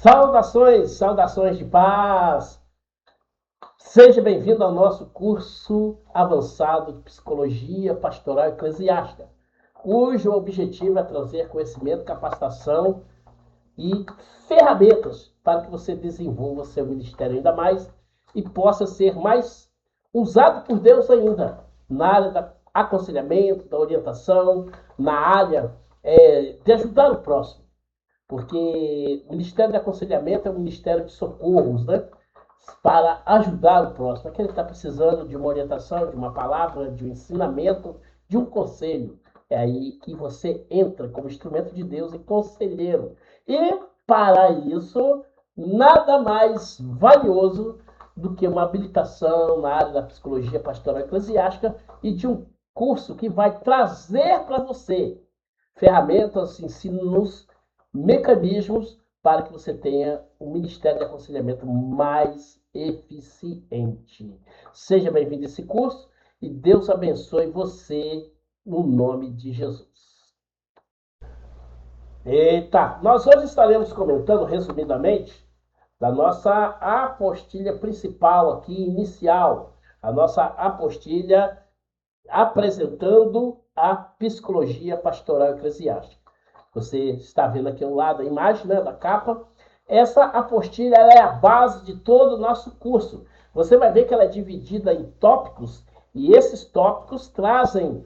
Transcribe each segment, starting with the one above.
Saudações, saudações de paz. Seja bem-vindo ao nosso curso avançado de Psicologia Pastoral Eclesiástica, cujo objetivo é trazer conhecimento, capacitação e ferramentas para que você desenvolva seu ministério ainda mais e possa ser mais usado por Deus ainda na área do aconselhamento, da orientação, na área de ajudar o próximo. Porque o Ministério de Aconselhamento é um ministério de socorros, né? Para ajudar o próximo. Aquele que está precisando de uma orientação, de uma palavra, de um ensinamento, de um conselho. É aí que você entra como instrumento de Deus e conselheiro. E, para isso, nada mais valioso do que uma habilitação na área da psicologia pastoral eclesiástica e de um curso que vai trazer para você ferramentas, ensinos, mecanismos para que você tenha um ministério de aconselhamento mais eficiente. Seja bem-vindo a esse curso e Deus abençoe você no nome de Jesus. Eita, nós hoje estaremos comentando resumidamente da nossa apostilha principal aqui, inicial, a nossa apostilha apresentando a psicologia pastoral eclesiástica. Você está vendo aqui ao lado a imagem, né, da capa. Essa apostilha ela é a base de todo o nosso curso. Você vai ver que ela é dividida em tópicos e esses tópicos trazem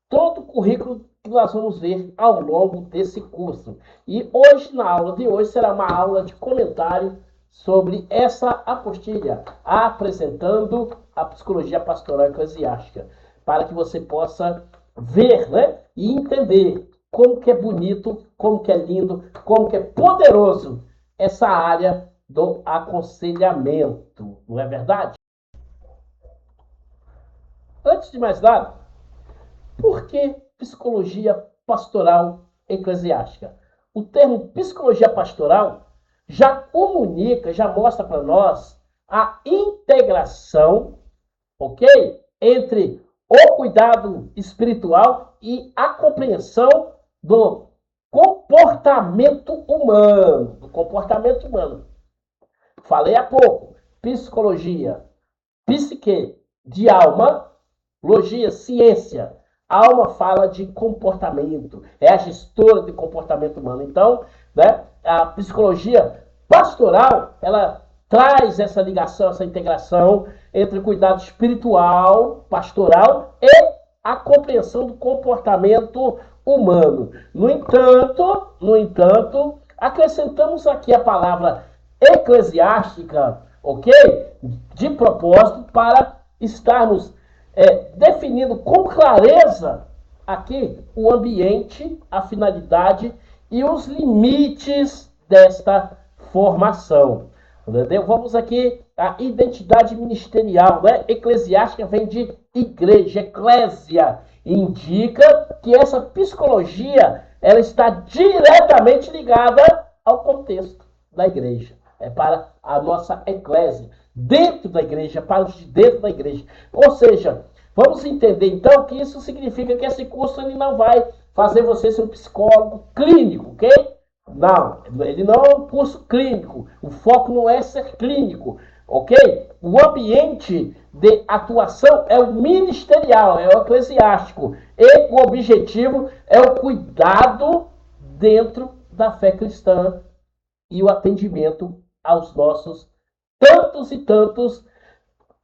todo o currículo que nós vamos ver ao longo desse curso. E hoje, na aula de hoje, será uma aula de comentário sobre essa apostilha, apresentando a psicologia pastoral eclesiástica, para que você possa ver, né, e entender como que é bonito, como que é lindo, como que é poderoso essa área do aconselhamento, não é verdade? Antes de mais nada, por que psicologia pastoral eclesiástica? O termo psicologia pastoral já comunica, já mostra para nós a integração, ok? Entre o cuidado espiritual e a compreensão do comportamento humano. Do comportamento humano. Falei há pouco, psicologia, psique, de alma, logia, ciência. A alma fala de comportamento, é a gestora de comportamento humano. Então, né, a psicologia pastoral, ela traz essa ligação, essa integração entre o cuidado espiritual, pastoral e a compreensão do comportamento humano. No entanto, acrescentamos aqui a palavra eclesiástica, ok? De propósito para estarmos definindo com clareza aqui o ambiente, a finalidade e os limites desta formação. Entendeu? Vamos aqui a identidade ministerial, né? Eclesiástica vem de igreja, eclésia, indica que essa psicologia ela está diretamente ligada ao contexto da igreja. É para a nossa eclésia, dentro da igreja, para os de dentro da igreja. Ou seja, vamos entender então que isso significa que esse curso ele não vai fazer você ser um psicólogo clínico, ok? Não, ele não é um curso clínico. O foco não é ser clínico, ok? O ambiente de atuação é o ministerial, é o eclesiástico. E o objetivo é o cuidado dentro da fé cristã e o atendimento aos nossos tantos e tantos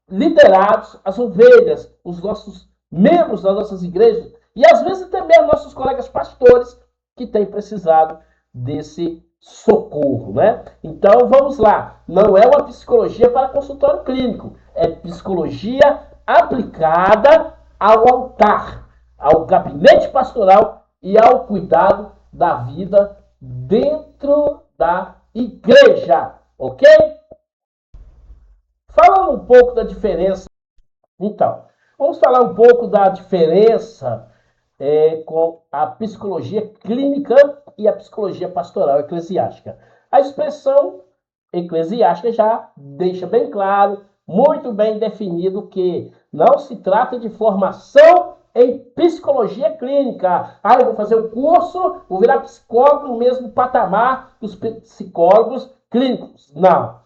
liderados, as ovelhas, os nossos membros das nossas igrejas e às vezes também os nossos colegas pastores que têm precisado desse socorro, né? Então vamos lá, não é uma psicologia para consultório clínico, é psicologia aplicada ao altar, ao gabinete pastoral e ao cuidado da vida dentro da igreja, ok? Falando um pouco da diferença, então, vamos falar um pouco da diferença com a psicologia clínica e a psicologia pastoral eclesiástica. A expressão eclesiástica já deixa bem claro, muito bem definido, que não se trata de formação em psicologia clínica. Ah, eu vou fazer um curso, vou virar psicólogo no mesmo patamar dos psicólogos clínicos. Não.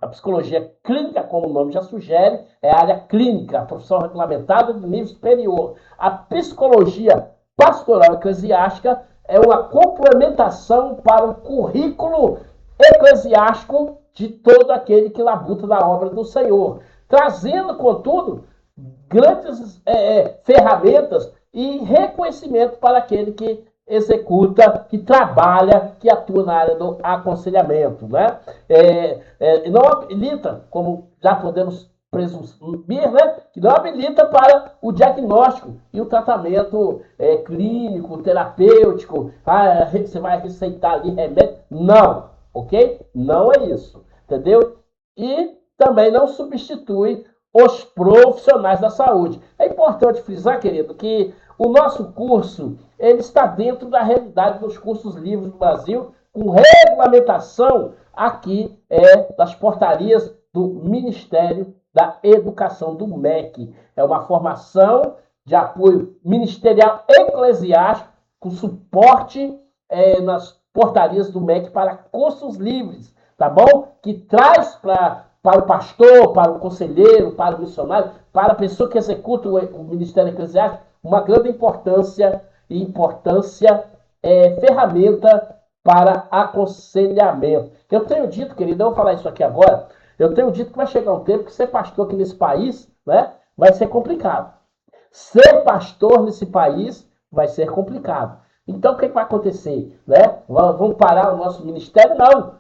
A psicologia clínica, como o nome já sugere, é a área clínica, a profissão regulamentada de nível superior. A psicologia pastoral eclesiástica é uma complementação para o currículo eclesiástico de todo aquele que labuta na obra do Senhor, trazendo, contudo, grandes ferramentas e reconhecimento para aquele que executa, que trabalha, que atua na área do aconselhamento. Né? Não habilita, como já podemos presumir, né? Que não habilita para o diagnóstico e o tratamento clínico, terapêutico. Ah, você vai receitar ali remédio. Não, ok? Não é isso, entendeu? E também não substitui os profissionais da saúde. É importante frisar, querido, que o nosso curso ele está dentro da realidade dos cursos livres do Brasil, com regulamentação aqui das portarias do Ministério da Educação, do MEC. É uma formação de apoio ministerial eclesiástico com suporte nas portarias do MEC para cursos livres, tá bom? Que traz para o pastor, para o conselheiro, para o missionário, para a pessoa que executa o ministério eclesiástico, uma grande importância ferramenta para aconselhamento. Eu tenho dito, querido, eu vou falar isso aqui agora, eu tenho dito que vai chegar um tempo que ser pastor aqui nesse país, né, vai ser complicado. Ser pastor nesse país vai ser complicado. Então, o que vai acontecer? Né? Vamos parar o nosso ministério? Não.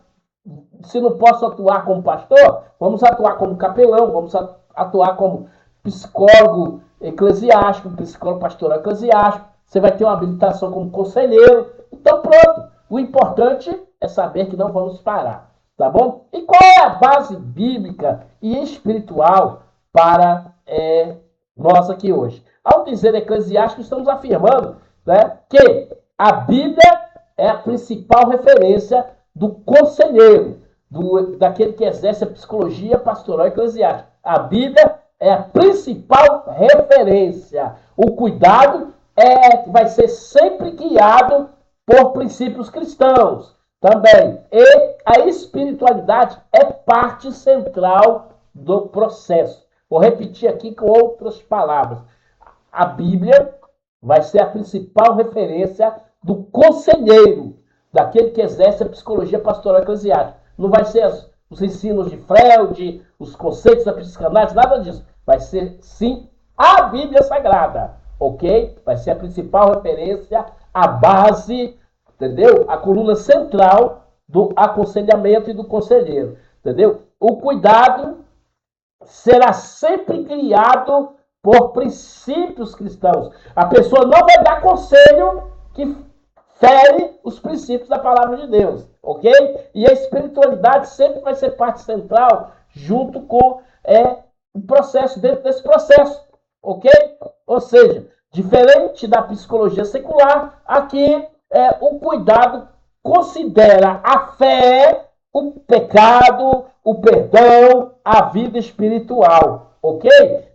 Se não posso atuar como pastor, vamos atuar como capelão, vamos atuar como psicólogo eclesiástico, psicólogo pastoral eclesiástico. Você vai ter uma habilitação como conselheiro. Então, pronto. O importante é saber que não vamos parar. Tá bom? E qual é a base bíblica e espiritual para nós aqui hoje? Ao dizer eclesiástico, estamos afirmando, né, que a Bíblia é a principal referência do conselheiro, daquele que exerce a psicologia pastoral eclesiástica. A Bíblia é a principal referência. O cuidado vai ser sempre guiado por princípios cristãos também. E a espiritualidade é parte central do processo. Vou repetir aqui com outras palavras. A Bíblia vai ser a principal referência do conselheiro, daquele que exerce a psicologia pastoral eclesiástica. Não vai ser os ensinos de Freud, os conceitos da psicanálise, nada disso. Vai ser, sim, a Bíblia Sagrada, ok? Vai ser a principal referência, a base, entendeu? A coluna central do aconselhamento e do conselheiro, entendeu? O cuidado será sempre criado por princípios cristãos. A pessoa não vai dar conselho que fere os princípios da palavra de Deus, ok? E a espiritualidade sempre vai ser parte central junto com o processo, dentro desse processo, ok? Ou seja, diferente da psicologia secular, aqui o cuidado considera a fé, o pecado, o perdão, a vida espiritual, ok?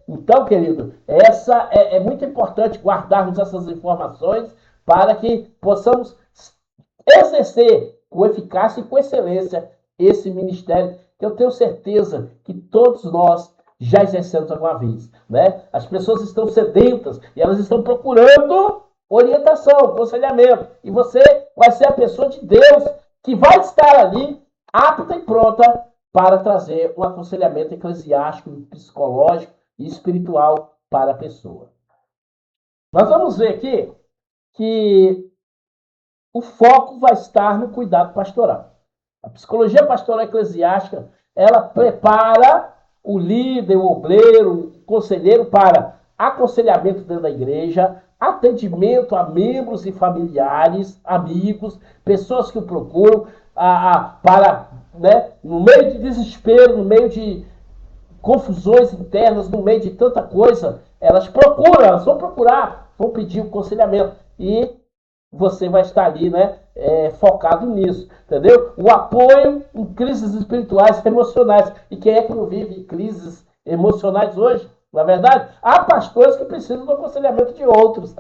Então, querido, essa é muito importante guardarmos essas informações para que possamos exercer com eficácia e com excelência esse ministério, que eu tenho certeza que todos nós já exercemos alguma vez. Né? As pessoas estão sedentas e elas estão procurando orientação, aconselhamento. E você vai ser a pessoa de Deus que vai estar ali apta e pronta para trazer um aconselhamento eclesiástico, psicológico e espiritual para a pessoa. Nós vamos ver aqui que o foco vai estar no cuidado pastoral. A psicologia pastoral eclesiástica, ela prepara o líder, o obreiro, o conselheiro para aconselhamento dentro da igreja, atendimento a membros e familiares, amigos, pessoas que o procuram, para, né, no meio de desespero, no meio de confusões internas, no meio de tanta coisa, elas vão procurar, vão pedir o aconselhamento. E você vai estar ali, né, focado nisso, entendeu? O apoio em crises espirituais, emocionais. E quem é que não vive crises emocionais hoje? Na verdade, há pastores que precisam do aconselhamento de outros.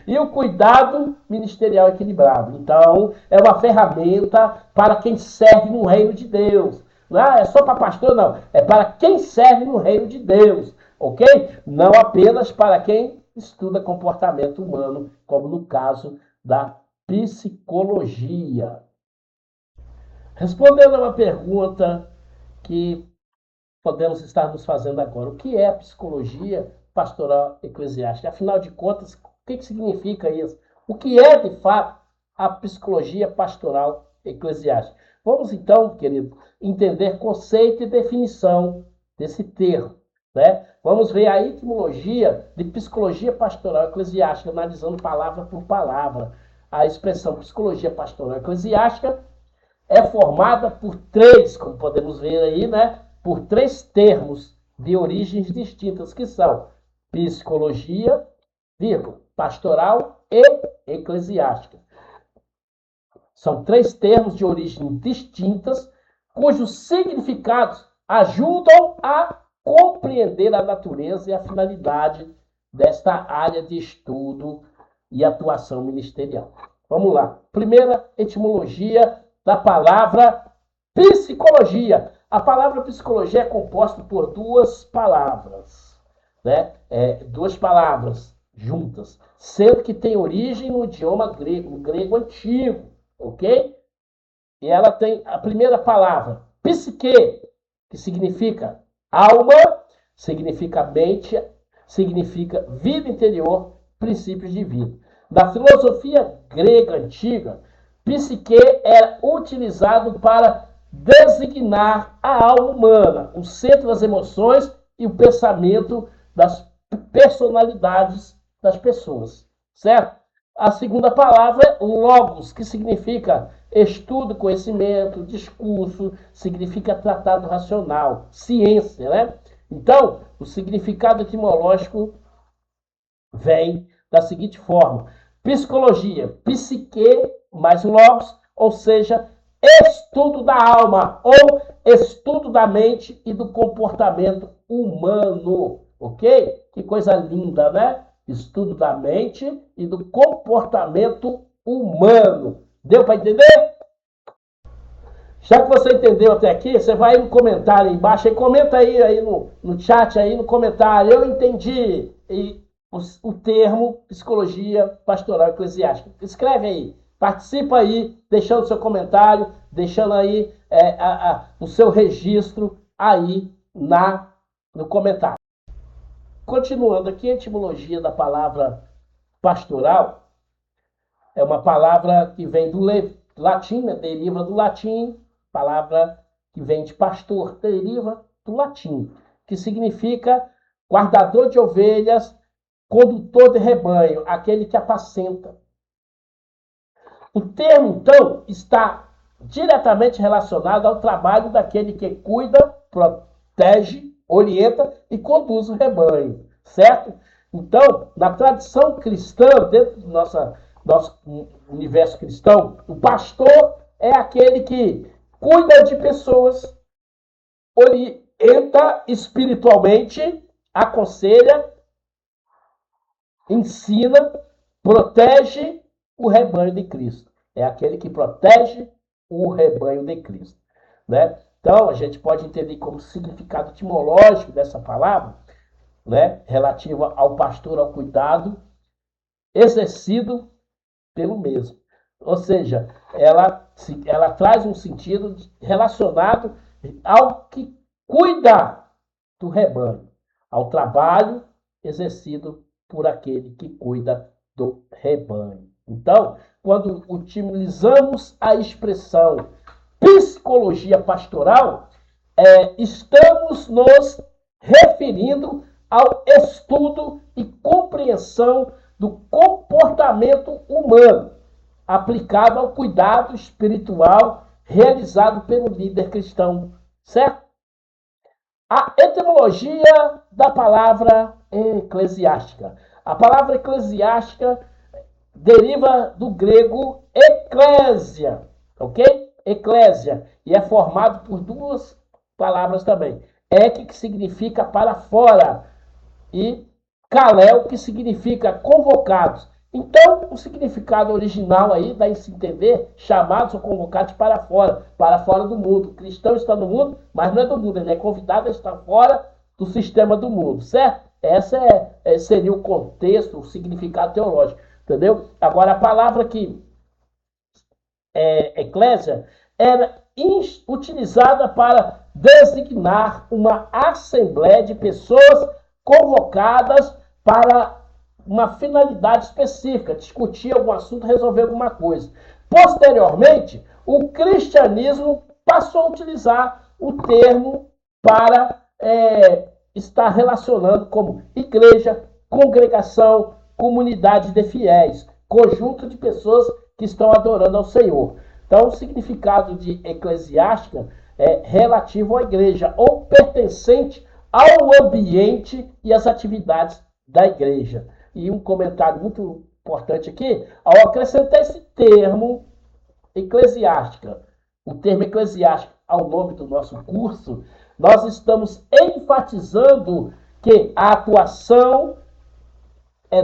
E o cuidado ministerial equilibrado. Então, é uma ferramenta para quem serve no reino de Deus. Não é só para pastor, não. É para quem serve no reino de Deus. Ok? Não apenas para quem estuda comportamento humano, como no caso da psicologia. Respondendo a uma pergunta que podemos estar nos fazendo agora. O que é a psicologia pastoral eclesiástica? Afinal de contas, o que significa isso? O que é, de fato, a psicologia pastoral eclesiástica? Vamos, então, querido, entender conceito e definição desse termo. Né? Vamos ver a etimologia de psicologia pastoral eclesiástica, analisando palavra por palavra. A expressão psicologia pastoral eclesiástica é formada por três, como podemos ver aí, né? Por três termos de origens distintas, que são psicologia, vírgula, pastoral e eclesiástica. São três termos de origem distintas, cujos significados ajudam a compreender a natureza e a finalidade desta área de estudo e atuação ministerial. Vamos lá. Primeira etimologia da palavra psicologia. A palavra psicologia é composta por duas palavras, né? Duas palavras juntas, sendo que tem origem no idioma grego, no grego antigo, ok? E ela tem a primeira palavra, psique, que significa alma, significa mente, significa vida interior, princípios de vida. Na filosofia grega antiga, psique era utilizado para designar a alma humana, o centro das emoções e o pensamento das personalidades das pessoas, certo? A segunda palavra é logos, que significa estudo, conhecimento, discurso, significa tratado racional, ciência, né? Então, o significado etimológico vem da seguinte forma: psicologia, psique mais logos, ou seja, estudo da alma ou estudo da mente e do comportamento humano, ok? Que coisa linda, né? Estudo da mente e do comportamento humano. Deu para entender? Já que você entendeu até aqui, você vai no comentário aí embaixo, aí comenta aí no chat, aí no comentário, eu entendi o termo psicologia pastoral eclesiástica. Escreve aí, participa aí, deixando seu comentário, deixando aí o seu registro aí no comentário. Continuando aqui, a etimologia da palavra pastoral é uma palavra que vem do latim, né? Deriva do latim, palavra que vem de pastor, deriva do latim, que significa guardador de ovelhas, condutor de rebanho, aquele que apacenta. O termo, então, está diretamente relacionado ao trabalho daquele que cuida, protege, orienta e conduz o rebanho, certo? Então, na tradição cristã, dentro do nosso universo cristão, o pastor é aquele que cuida de pessoas, orienta espiritualmente, aconselha, ensina, protege o rebanho de Cristo. É aquele que protege o rebanho de Cristo, né? Então, a gente pode entender como significado etimológico dessa palavra, né, relativa ao pastor, ao cuidado exercido pelo mesmo. Ou seja, ela traz um sentido relacionado ao que cuida do rebanho, ao trabalho exercido por aquele que cuida do rebanho. Então, quando utilizamos a expressão psicologia pastoral, estamos nos referindo ao estudo e compreensão do comportamento humano, aplicado ao cuidado espiritual realizado pelo líder cristão, certo? A etimologia da palavra eclesiástica. A palavra eclesiástica deriva do grego eclésia, ok? Eclésia, e é formado por duas palavras também. Ek, que significa para fora, e Kalel, que significa convocados. Então, o significado original aí, daí se entender, chamados ou convocados para fora do mundo. O cristão está no mundo, mas não é do mundo, ele é convidado a estar fora do sistema do mundo, certo? Esse seria o contexto, o significado teológico, entendeu? Agora, a palavra que eclésia era utilizada para designar uma assembleia de pessoas convocadas para uma finalidade específica, discutir algum assunto, resolver alguma coisa. Posteriormente, o cristianismo passou a utilizar o termo para estar relacionando como igreja, congregação, comunidade de fiéis, conjunto de pessoas que estão adorando ao Senhor. Então, o significado de eclesiástica é relativo à igreja ou pertencente ao ambiente e às atividades da igreja. E um comentário muito importante aqui, ao acrescentar esse termo eclesiástica, o termo eclesiástica ao nome do nosso curso, nós estamos enfatizando que a atuação é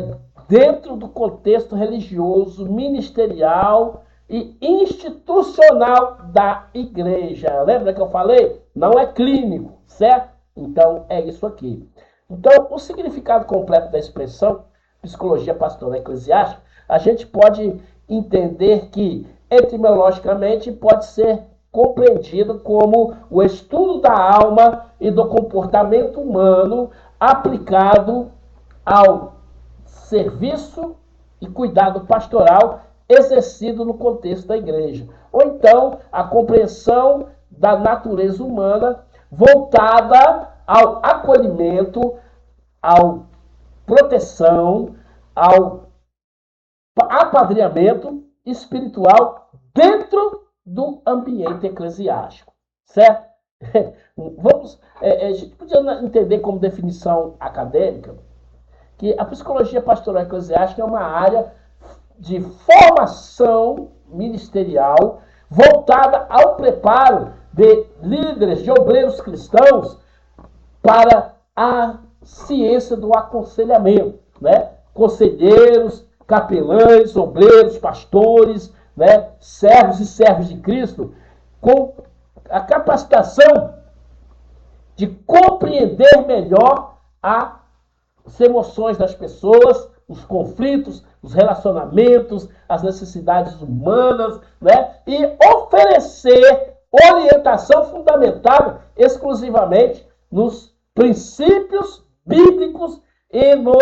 dentro do contexto religioso, ministerial e institucional da igreja. Lembra que eu falei? Não é clínico, certo? Então, é isso aqui. Então, o significado completo da expressão psicologia pastoral eclesiástica, a gente pode entender que, etimologicamente, pode ser compreendido como o estudo da alma e do comportamento humano aplicado ao serviço e cuidado pastoral exercido no contexto da igreja. Ou então, a compreensão da natureza humana voltada ao acolhimento, ao proteção, ao apadrinhamento espiritual dentro do ambiente eclesiástico, certo? A gente podia entender como definição acadêmica que a psicologia pastoral eclesiástica é uma área de formação ministerial voltada ao preparo de líderes, de obreiros cristãos para a ciência do aconselhamento, né? Conselheiros, capelães, obreiros, pastores, né? Servos e servas de Cristo, com a capacitação de compreender melhor as emoções das pessoas, os conflitos, os relacionamentos, as necessidades humanas, né? E oferecer orientação fundamentada exclusivamente nos princípios bíblicos e no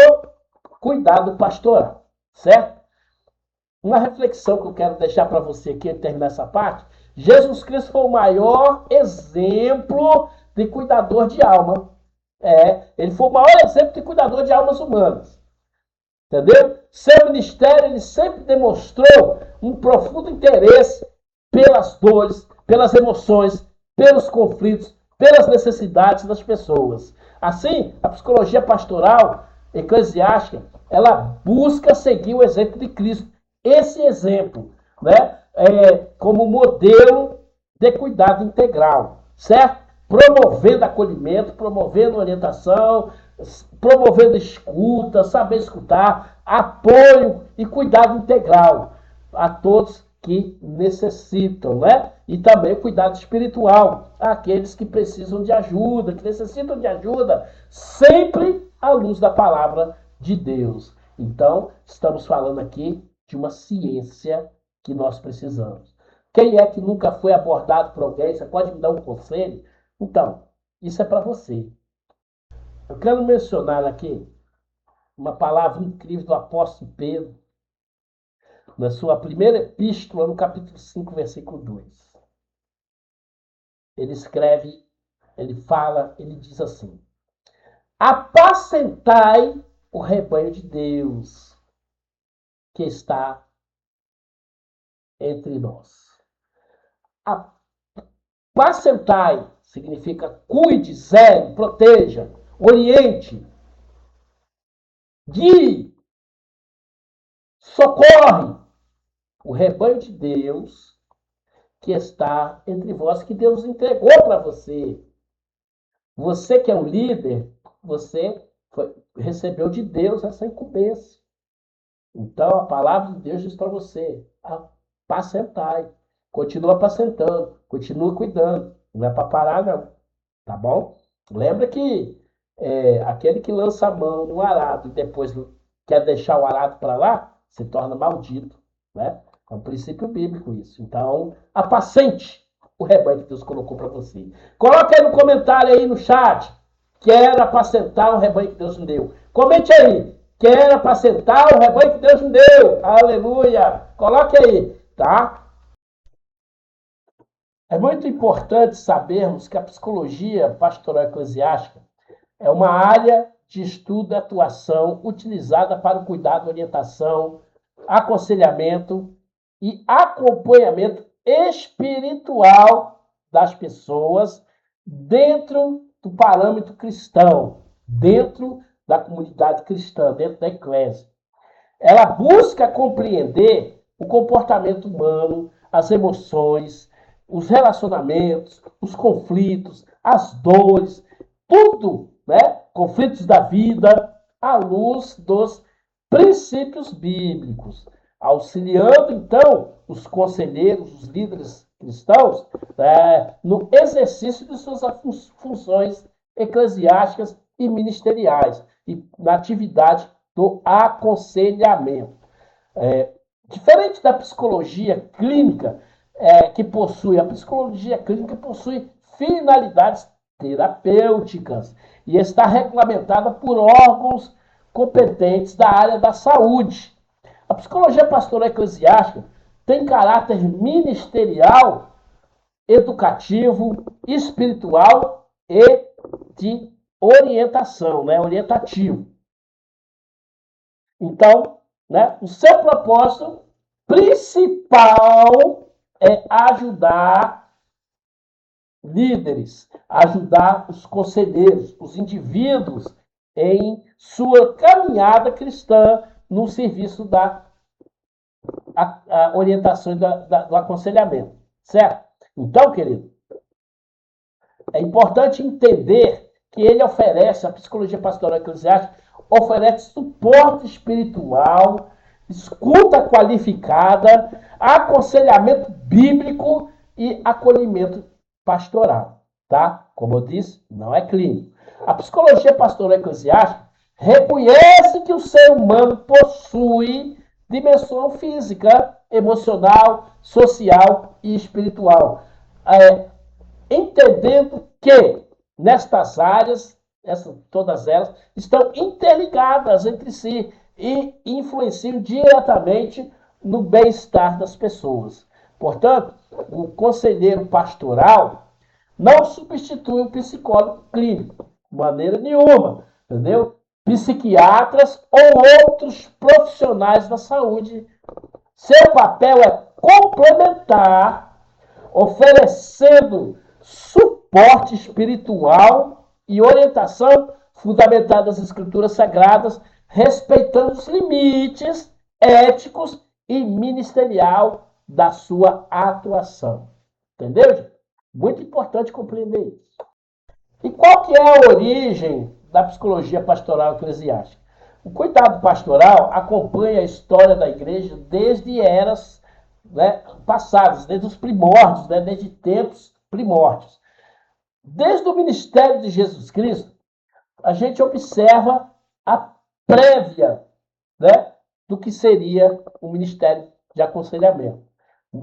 cuidado pastoral, certo? Uma reflexão que eu quero deixar para você aqui, terminar essa parte. Jesus Cristo foi o maior exemplo de cuidador de alma. Ele foi o maior exemplo de cuidador de almas humanas. Entendeu? Seu ministério, ele sempre demonstrou um profundo interesse pelas dores, pelas emoções, pelos conflitos, pelas necessidades das pessoas. Assim, a psicologia pastoral eclesiástica, ela busca seguir o exemplo de Cristo. Esse exemplo, né, como modelo de cuidado integral, certo? Promovendo acolhimento, promovendo orientação, promovendo escuta, saber escutar, apoio e cuidado integral a todos que necessitam, né? E também o cuidado espiritual àqueles que precisam de ajuda, que necessitam de ajuda, sempre à luz da palavra de Deus. Então, estamos falando aqui de uma ciência que nós precisamos. Quem é que nunca foi abordado por alguém? Você pode me dar um conselho? Então, isso é para você. Eu quero mencionar aqui uma palavra incrível do apóstolo Pedro, na sua primeira epístola, no capítulo 5, versículo 2. Ele escreve, ele fala, ele diz assim: apacentai o rebanho de Deus que está entre nós. Apacentai significa cuide, zele, proteja, oriente, guie, socorre o rebanho de Deus que está entre vós, que Deus entregou para você. Você que é um líder, você recebeu de Deus essa incumbência. Então, a palavra de Deus diz para você: apacentai. Continua apacentando, continua cuidando. Não é para parar, não. Tá bom? Lembra que aquele que lança a mão no arado e depois quer deixar o arado para lá, se torna maldito. Né? É um princípio bíblico isso. Então, apacente o rebanho que Deus colocou para você. Coloca aí no comentário aí no chat. Quero apacentar o rebanho que Deus me deu. Comente aí. Quero apacentar o rebanho que Deus me deu. Aleluia. Coloque aí, tá? É muito importante sabermos que a psicologia pastoral eclesiástica é uma área de estudo e atuação utilizada para o cuidado, orientação, aconselhamento e acompanhamento espiritual das pessoas dentro do parâmetro cristão, dentro da comunidade cristã, dentro da eclésia. Ela busca compreender o comportamento humano, as emoções, os relacionamentos, os conflitos, as dores, tudo, né? Conflitos da vida, à luz dos princípios bíblicos, auxiliando então os conselheiros, os líderes cristãos, no exercício de suas funções eclesiásticas e ministeriais e na atividade do aconselhamento. Diferente da psicologia clínica, a psicologia clínica possui finalidades terapêuticas e está regulamentada por órgãos competentes da área da saúde. A psicologia pastoral eclesiástica tem caráter ministerial, educativo, espiritual e de orientação, né? Orientativo. Então, né, o seu propósito principal é ajudar líderes, ajudar os conselheiros, os indivíduos em sua caminhada cristã no serviço da orientação e do aconselhamento. Certo? Então, querido, é importante entender que ele oferece, a psicologia pastoral eclesiástica, oferece suporte espiritual, escuta qualificada, aconselhamento bíblico e acolhimento pastoral. Tá? Como eu disse, não é clínico. A psicologia pastoral eclesiástica reconhece que o ser humano possui dimensão física, emocional, social e espiritual. Entendendo que nestas áreas, todas elas, estão interligadas entre si e influenciam diretamente no bem-estar das pessoas. Portanto, o conselheiro pastoral não substitui o psicólogo clínico, de maneira nenhuma, entendeu? Psiquiatras ou outros profissionais da saúde. Seu papel é complementar, oferecendo suporte espiritual e orientação fundamentada nas escrituras sagradas, respeitando os limites éticos e ministerial da sua atuação. Entendeu, gente? Muito importante compreender isso. E qual que é a origem da psicologia pastoral eclesiástica? O cuidado pastoral acompanha a história da igreja desde eras, né, passadas, desde os primórdios, né, desde tempos primórdios. Desde o ministério de Jesus Cristo, a gente observa a prévia, né, do que seria o ministério de aconselhamento,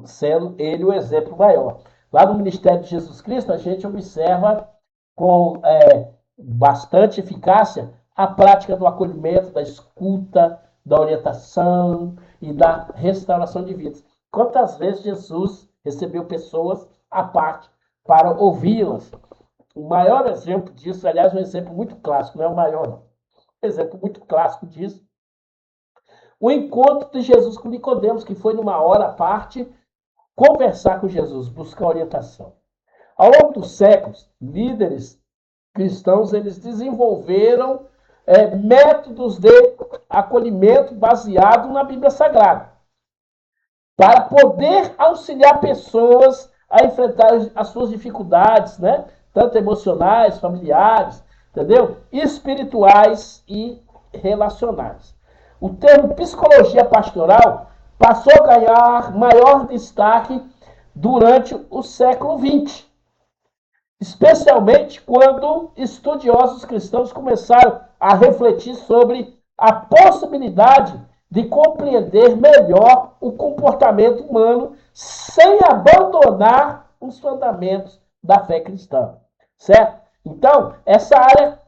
sendo ele o exemplo maior. Lá no ministério de Jesus Cristo, a gente observa com bastante eficácia a prática do acolhimento, da escuta, da orientação e da restauração de vidas. Quantas vezes Jesus recebeu pessoas à parte para ouvi-las? O maior exemplo disso, aliás, um exemplo muito clássico, não é o maior, não. Um exemplo muito clássico disso. O encontro de Jesus com Nicodemos, que foi numa hora à parte conversar com Jesus, buscar orientação. Ao longo dos séculos, líderes cristãos eles desenvolveram métodos de acolhimento baseado na Bíblia Sagrada, para poder auxiliar pessoas a enfrentar as suas dificuldades, né? Tanto emocionais, familiares, entendeu? Espirituais e relacionais. O termo psicologia pastoral passou a ganhar maior destaque durante o século XX, especialmente quando estudiosos cristãos começaram a refletir sobre a possibilidade de compreender melhor o comportamento humano sem abandonar os fundamentos da fé cristã, certo? Então, essa área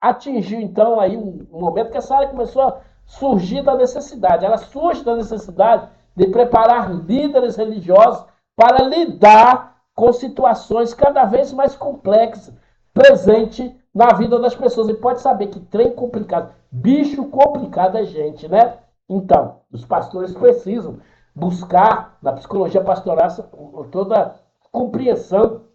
atingiu então aí um momento que essa área começou a surgir da necessidade. Ela surge da necessidade de preparar líderes religiosos para lidar com situações cada vez mais complexas presente na vida das pessoas. E pode saber que trem complicado, bicho complicado é gente, né? Então, os pastores precisam buscar na psicologia pastoral toda compreensão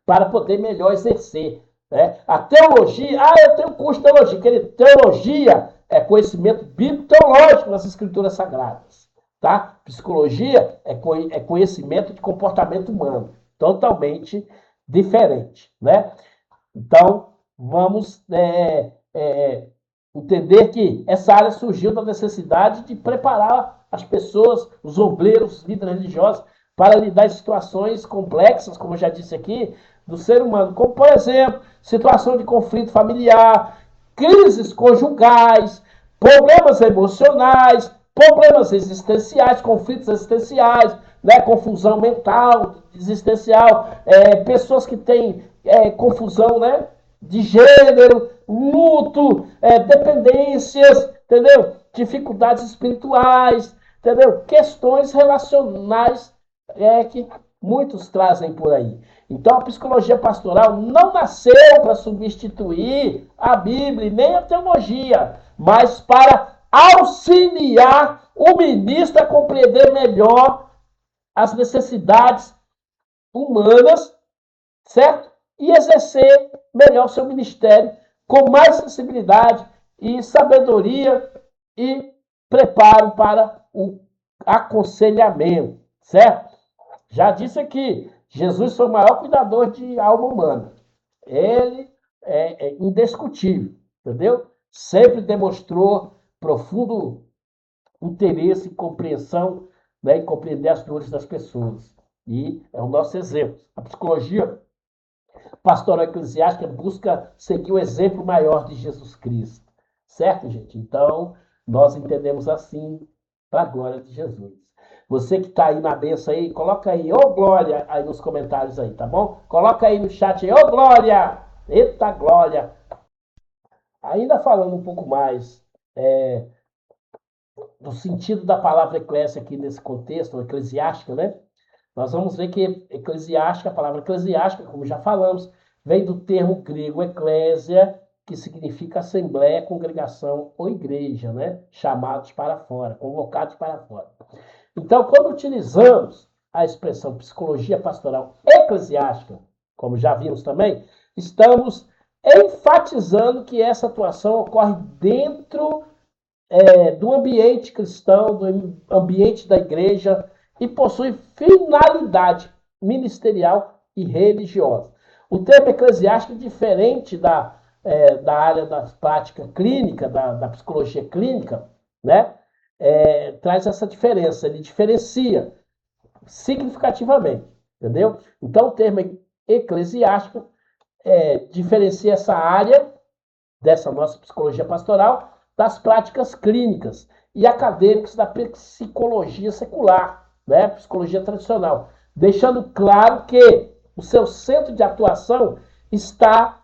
para poder melhor exercer. Né? A teologia, eu tenho curso de teologia, querido, teologia é conhecimento bíblico teológico nas escrituras sagradas. Tá? Psicologia é conhecimento de comportamento humano, totalmente diferente. Né? Então, vamos entender que essa área surgiu da necessidade de preparar as pessoas, os obreiros, os líderes religiosos, para lidar em situações complexas, como eu já disse aqui, do ser humano, como, por exemplo, situação de conflito familiar, crises conjugais, problemas emocionais, problemas existenciais, conflitos existenciais, né, confusão mental, existencial, pessoas que têm confusão, né, de gênero, luto, dependências, entendeu? Dificuldades espirituais, entendeu? Questões relacionais que muitos trazem por aí. Então a psicologia pastoral não nasceu para substituir a Bíblia nem a teologia, mas para auxiliar o ministro a compreender melhor as necessidades humanas, certo? E exercer melhor seu ministério com mais sensibilidade e sabedoria e preparo para o aconselhamento, certo? Já disse aqui, Jesus foi o maior cuidador de alma humana. Ele é indiscutível, entendeu? Sempre demonstrou profundo interesse e compreensão, né, em compreender as dores das pessoas. E é o nosso exemplo. A psicologia pastoral eclesiástica busca seguir o exemplo maior de Jesus Cristo. Certo, gente? Então, nós entendemos assim para a glória de Jesus. Você que está aí na benção aí, coloca aí, ô glória, aí nos comentários aí, tá bom? Coloca aí no chat aí, ô glória! Eita glória! Ainda falando um pouco mais do sentido da palavra eclésia aqui nesse contexto, eclesiástica, né? Nós vamos ver que eclesiástica, a palavra eclesiástica, como já falamos, vem do termo grego eclésia, que significa assembleia, congregação ou igreja, né? Chamados para fora, convocados para fora. Então, quando utilizamos a expressão psicologia pastoral eclesiástica, como já vimos também, estamos enfatizando que essa atuação ocorre dentro do ambiente cristão, do ambiente da igreja e possui finalidade ministerial e religiosa. O termo eclesiástico é diferente da área da prática clínica, da psicologia clínica, né? Traz essa diferença, ele diferencia significativamente, entendeu? Então o termo eclesiástico diferencia essa área dessa nossa psicologia pastoral das práticas clínicas e acadêmicas da psicologia secular, né? Psicologia tradicional, deixando claro que o seu centro de atuação está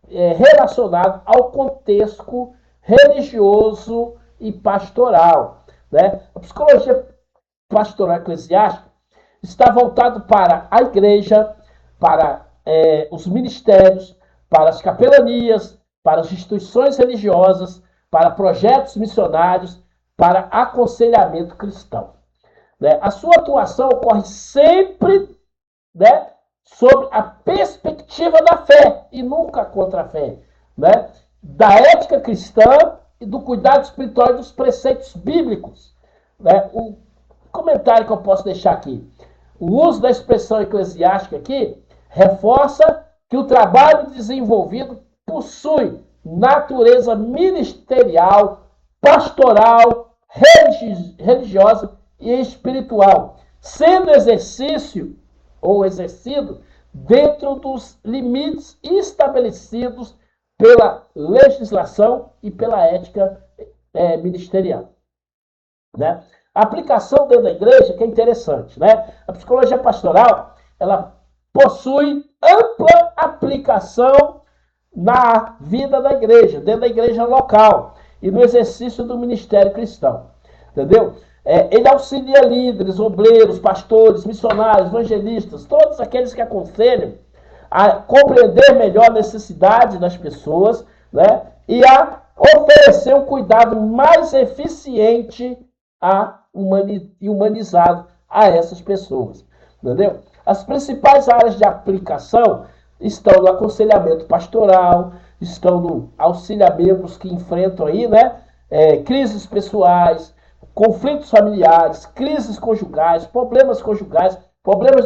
relacionado ao contexto religioso e pastoral. Né? A psicologia pastoral eclesiástica está voltado para a igreja, para os ministérios, para as capelanias, para as instituições religiosas, para projetos missionários, para aconselhamento cristão. Né? A sua atuação ocorre sempre, né, sob a perspectiva da fé e nunca contra a fé, né? Da ética cristã e do cuidado espiritual e dos preceitos bíblicos. Né? O comentário que eu posso deixar aqui. O uso da expressão eclesiástica aqui reforça que o trabalho desenvolvido possui natureza ministerial, pastoral, religiosa e espiritual, sendo exercício ou exercido dentro dos limites estabelecidos pela legislação e pela ética ministerial. Né? A aplicação dentro da igreja, que é interessante, né? A psicologia pastoral, ela possui ampla aplicação na vida da igreja, dentro da igreja local e no exercício do ministério cristão. Entendeu? Ele auxilia líderes, obreiros, pastores, missionários, evangelistas, todos aqueles que aconselham a compreender melhor a necessidade das pessoas, né? E a oferecer um cuidado mais eficiente e humanizado a essas pessoas. Entendeu? As principais áreas de aplicação estão no aconselhamento pastoral, estão no auxílio a membros que enfrentam aí, né, crises pessoais, conflitos familiares, crises conjugais, problemas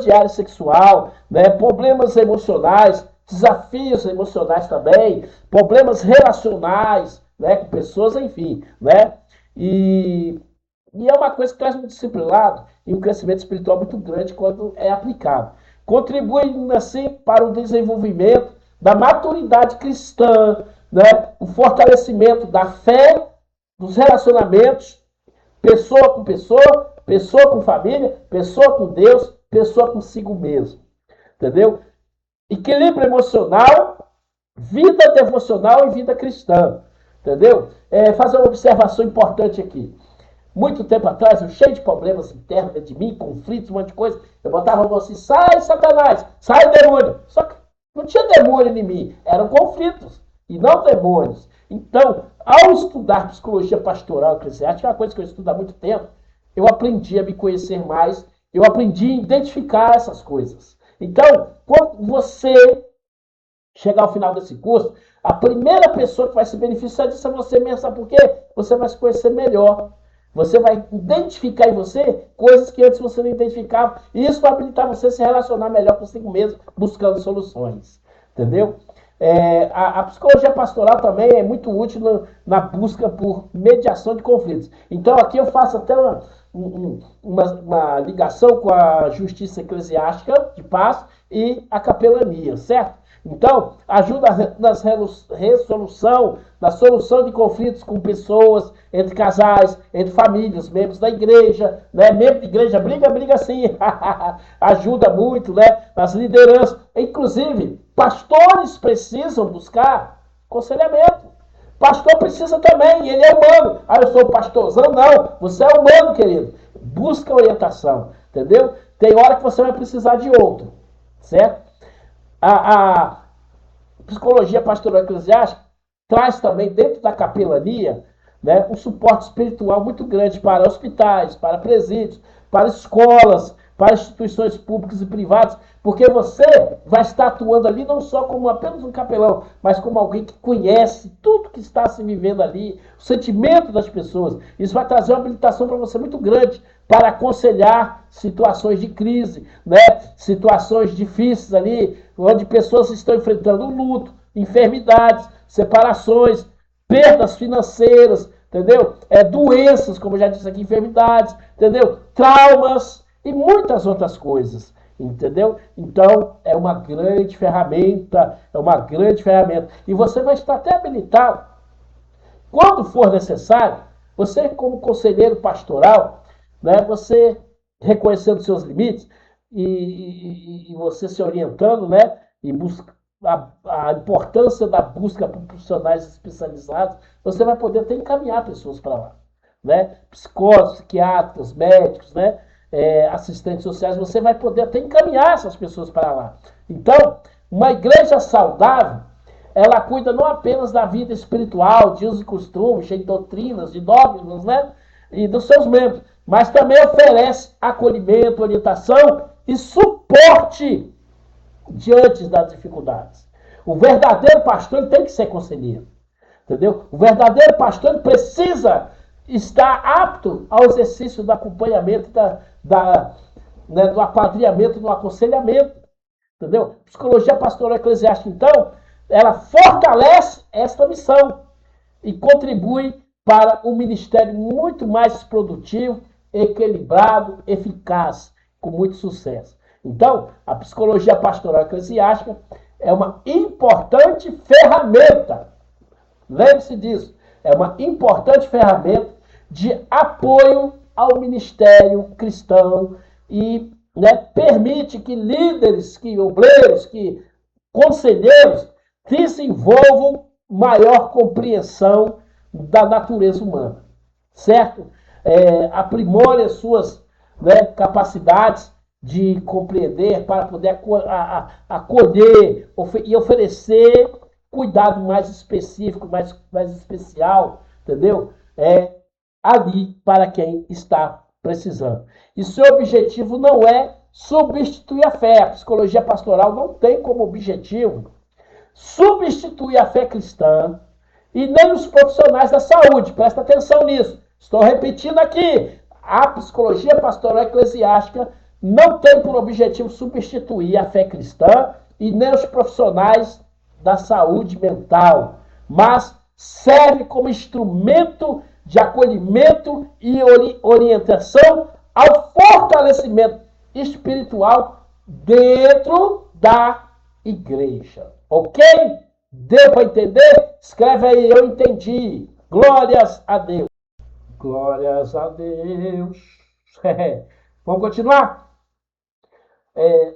de área sexual, né, problemas emocionais, desafios emocionais também, problemas relacionais, né, com pessoas, enfim, né, e é uma coisa que traz um disciplinado e um crescimento espiritual muito grande quando é aplicado. Contribui, assim, para o desenvolvimento da maturidade cristã, né, o fortalecimento da fé, dos relacionamentos, pessoa com família, pessoa com Deus, pessoa consigo mesmo. Entendeu? Equilíbrio emocional, vida devocional e vida cristã. Entendeu? Fazer uma observação importante aqui. Muito tempo atrás, eu cheio de problemas internos de mim, conflitos, um monte de coisa. Eu botava a mão assim, sai Satanás, sai demônio. Só que não tinha demônio em mim, eram conflitos e não demônios. Então, ao estudar psicologia pastoral eclesiástica, é uma coisa que eu estudo há muito tempo, eu aprendi a me conhecer mais, eu aprendi a identificar essas coisas. Então, quando você chegar ao final desse curso, a primeira pessoa que vai se beneficiar disso é você mesmo. Sabe por quê? Você vai se conhecer melhor. Você vai identificar em você coisas que antes você não identificava. E isso vai habilitar você a se relacionar melhor consigo mesmo, buscando soluções. Entendeu? A psicologia pastoral também é muito útil na busca por mediação de conflitos. Então aqui eu faço até uma ligação com a justiça eclesiástica de paz e a capelania, certo? Então, ajuda na solução de conflitos com pessoas, entre casais, entre famílias, membros da igreja, né? Membro de igreja briga sim, ajuda muito, né? Nas lideranças. Inclusive, pastores precisam buscar aconselhamento. Pastor precisa também, ele é humano. Eu sou pastorzão, não. Você é humano, querido. Busca orientação, entendeu? Tem hora que você vai precisar de outro, certo? A psicologia pastoral eclesiástica traz também, dentro da capelania, né, um suporte espiritual muito grande para hospitais, para presídios, para escolas, para instituições públicas e privadas, porque você vai estar atuando ali não só como apenas um capelão, mas como alguém que conhece tudo que está se vivendo ali, o sentimento das pessoas. Isso vai trazer uma habilitação para você muito grande para aconselhar situações de crise, né? Situações difíceis ali, onde pessoas estão enfrentando luto, enfermidades, separações, perdas financeiras, entendeu? Doenças, como eu já disse aqui, enfermidades, entendeu? Traumas e muitas outras coisas, entendeu? Então, é uma grande ferramenta, E você vai estar até habilitado, quando for necessário, você como conselheiro pastoral, né, você reconhecendo seus limites e você se orientando, né, e a importância da busca por profissionais especializados, você vai poder até encaminhar pessoas para lá, né? Psicólogos, psiquiatras, médicos, né? Assistentes sociais, você vai poder até encaminhar essas pessoas para lá. Então, uma igreja saudável, ela cuida não apenas da vida espiritual, de usos e costumes, de doutrinas, de dogmas, né? E dos seus membros, mas também oferece acolhimento, orientação e suporte diante das dificuldades. O verdadeiro pastor ele tem que ser conselheiro, entendeu? O verdadeiro pastor ele precisa estar apto ao exercício do acompanhamento, né, do apadrinhamento, do aconselhamento, entendeu? Psicologia pastoral eclesiástica, então, ela fortalece esta missão e contribui para um ministério muito mais produtivo, equilibrado, eficaz, com muito sucesso. Então, a psicologia pastoral eclesiástica é uma importante ferramenta, lembre-se disso, é uma importante ferramenta de apoio ao ministério cristão e, né, permite que líderes, que obreiros, que conselheiros desenvolvam maior compreensão da natureza humana, certo? Aprimore as suas, né, capacidades de compreender para poder acolher e oferecer cuidado mais específico, mais especial, entendeu? Ali para quem está precisando. E seu objetivo não é substituir a fé. A psicologia pastoral não tem como objetivo substituir a fé cristã e nem os profissionais da saúde. Presta atenção nisso. Estou repetindo aqui. A psicologia pastoral eclesiástica não tem por objetivo substituir a fé cristã e nem os profissionais da saúde mental, mas serve como instrumento de acolhimento e orientação ao fortalecimento espiritual dentro da igreja. Ok? Deu para entender? Escreve aí, eu entendi. Glórias a Deus. Glórias a Deus. Vamos continuar?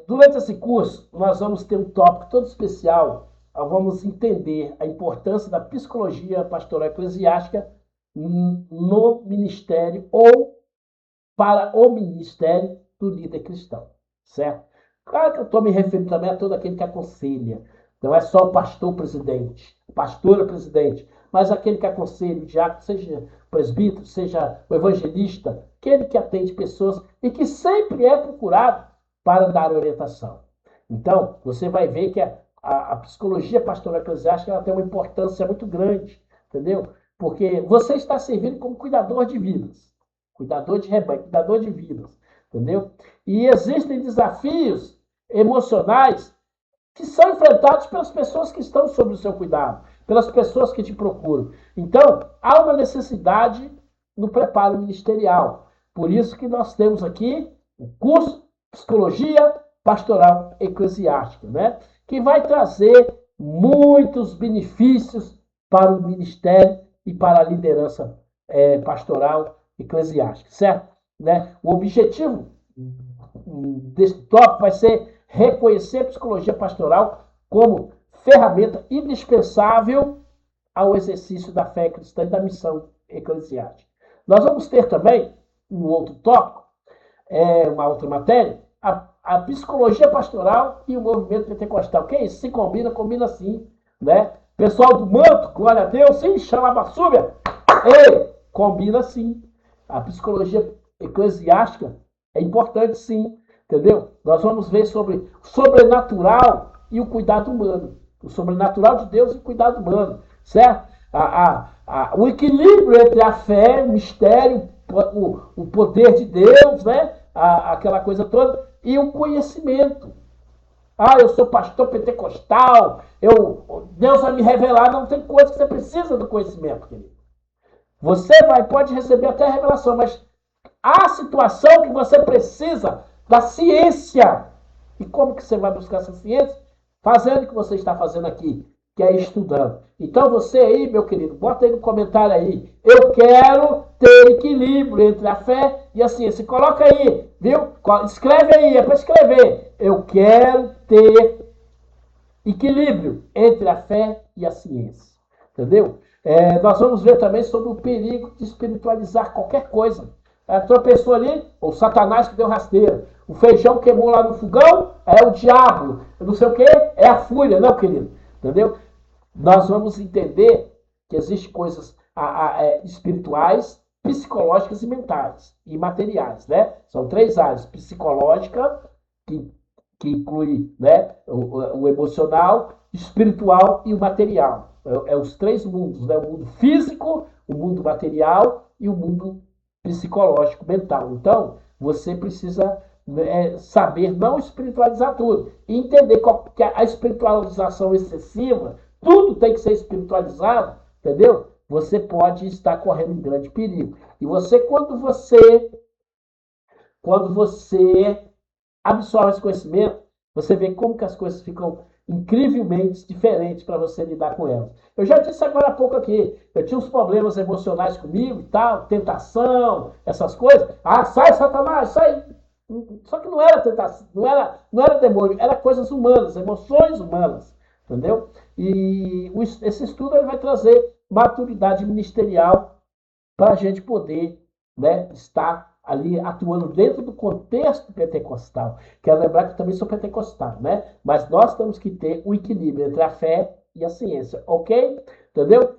Durante esse curso, nós vamos ter um tópico todo especial. Vamos entender a importância da psicologia pastoral eclesiástica no ministério ou para o ministério do líder cristão, certo? Claro que eu estou me referindo também a todo aquele que aconselha. Não é só o pastor presidente, pastora presidente, mas aquele que aconselha, o diácono, seja presbítero, seja o evangelista, aquele que atende pessoas e que sempre é procurado para dar orientação. Então, você vai ver que a psicologia pastoral eclesiástica ela tem uma importância muito grande, entendeu? Porque você está servindo como cuidador de vidas, cuidador de rebanho, cuidador de vidas, entendeu? E existem desafios emocionais que são enfrentados pelas pessoas que estão sob o seu cuidado, pelas pessoas que te procuram. Então, há uma necessidade no preparo ministerial. Por isso que nós temos aqui o curso Psicologia Pastoral Eclesiástica, né? Que vai trazer muitos benefícios para o ministério e para a liderança pastoral eclesiástica, certo? Né? O objetivo desse tópico vai ser reconhecer a psicologia pastoral como ferramenta indispensável ao exercício da fé cristã e da missão eclesiástica. Nós vamos ter também um outro tópico, uma outra matéria, a psicologia pastoral e o movimento pentecostal. Que é isso? Se combina, combina sim, né? Pessoal do manto, glória a Deus, sim, xalabaçúbia, combina sim. A psicologia eclesiástica é importante sim, entendeu? Nós vamos ver sobre o sobrenatural e o cuidado humano. O sobrenatural de Deus e o cuidado humano, certo? O equilíbrio entre a fé, o mistério, o poder de Deus, né? Aquela coisa toda, e o conhecimento. Eu sou pastor pentecostal, Deus vai me revelar. Não tem coisa que você precisa do conhecimento, querido. Você pode receber até a revelação, mas há situação que você precisa da ciência. E como que você vai buscar essa ciência? Fazendo o que você está fazendo aqui, que é estudando. Então você aí, meu querido, bota aí no comentário aí. Eu quero ter equilíbrio entre a fé e a ciência. Coloca aí, viu? Escreve aí, é para escrever. Eu quero ter equilíbrio entre a fé e a ciência. Entendeu? Nós vamos ver também sobre o perigo de espiritualizar qualquer coisa. Tropeçou ali, o Satanás que deu rasteira. O feijão queimou lá no fogão, é o diabo. Não sei o que, é a fúria, não, querido. Entendeu? Nós vamos entender que existem coisas espirituais, psicológicas e mentais. E materiais, né? São 3 áreas. Psicológica, que inclui, né, o emocional, espiritual e o material. Os 3 mundos, né? O mundo físico, o mundo material e o mundo psicológico, mental. Então, você precisa saber não espiritualizar tudo. E entender que a espiritualização excessiva, tudo tem que ser espiritualizado, entendeu? Você pode estar correndo um grande perigo. E quando você absorve esse conhecimento, você vê como que as coisas ficam incrivelmente diferentes para você lidar com elas. Eu já disse agora há pouco aqui, eu tinha uns problemas emocionais comigo e tal, tentação, essas coisas. Ah, sai, Satanás, sai! Só que não era tentação, não era demônio, era coisas humanas, emoções humanas, entendeu? E esse estudo ele vai trazer maturidade ministerial para a gente poder, né, estar ali atuando dentro do contexto pentecostal. Quero lembrar que eu também sou pentecostal, né? Mas nós temos que ter o equilíbrio entre a fé e a ciência, ok? Entendeu?